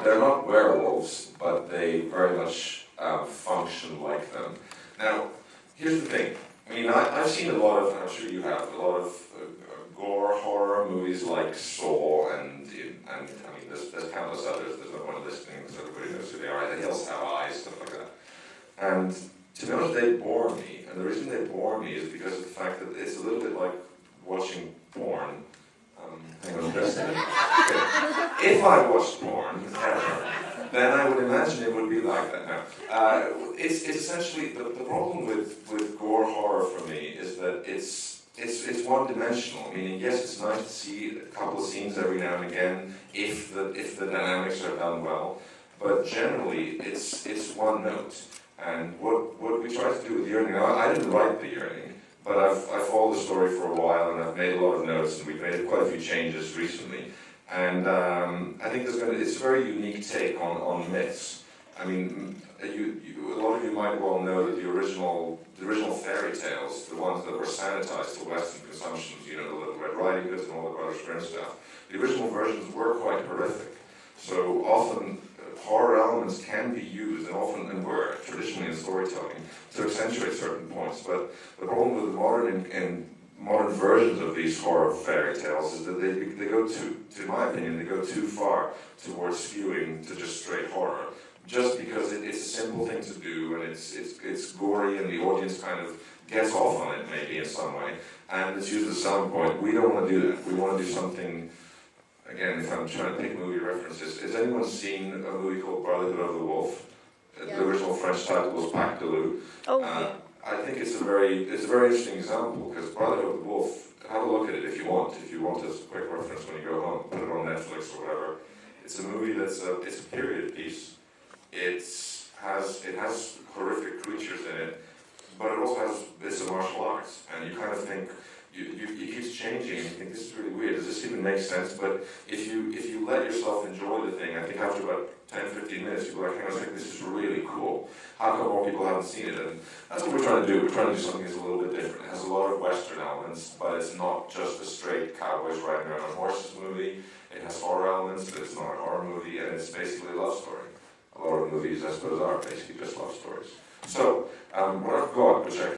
they're not werewolves, but they very much function like them. Now, here's the thing. I mean, I've seen a lot of, and I'm sure you have, a lot of gore horror movies like Saw, and I mean, there's countless others. There's no point listening because everybody knows who they are. The Hills Have Eyes, stuff like that. And to be honest, they bore me. And the reason they bore me is because of the fact that it's a little bit like watching porn. Hang on just a minute. Okay. If I watched porn, then I would imagine it would be like that. Now, it's essentially the problem with gore horror for me is that it's one-dimensional. Meaning, yes, it's nice to see a couple of scenes every now and again if the dynamics are done well, but generally it's one note. And what we try to do with Yearning, now I didn't write the Yearning, but I've followed the story for a while, and I've made a lot of notes, and we've made quite a few changes recently. And I think it's a very unique take on myths. I mean, a lot of you might well know that the original fairy tales, the ones that were sanitized to Western consumptions, you know, the Little Red Riding Hoods and all the Brothers Grimm stuff, the original versions were quite horrific. So often horror elements can be used, and were traditionally in storytelling, to accentuate certain points. But the problem with modern versions of these horror fairy tales is that they go in my opinion, they go too far towards skewing to just straight horror. Just because it's a simple thing to do, and it's gory, and the audience kind of gets off on it maybe in some way, and it's used as a selling point. We don't want to do that. We want to do something. Again, if I'm trying to pick movie references, has anyone seen a movie called Brotherhood of the Wolf? Yeah. The original French title was Pacte de Loup. Oh, yeah. I think it's a very interesting example, because Brotherhood of the Wolf, have a look at it if you want. If you want as a quick reference when you go home, put it on Netflix or whatever. It's a movie it's a period piece. It has horrific creatures in it, but it also has bits of martial arts, and you kind of think, it keeps changing, and you think, this is really weird, does this even make sense? But if you let yourself enjoy the thing, I think after about 10-15 minutes, you'll be like, hang on a second, this is really cool. How come more people haven't seen it? And that's what we're trying to do. We're trying to do something that's a little bit different. It has a lot of Western elements, but it's not just a straight cowboys riding around on horses movie. It has horror elements, but it's not a horror movie, and it's basically a love story. A lot of movies, I suppose, are basically just love stories. So, what I've got, which I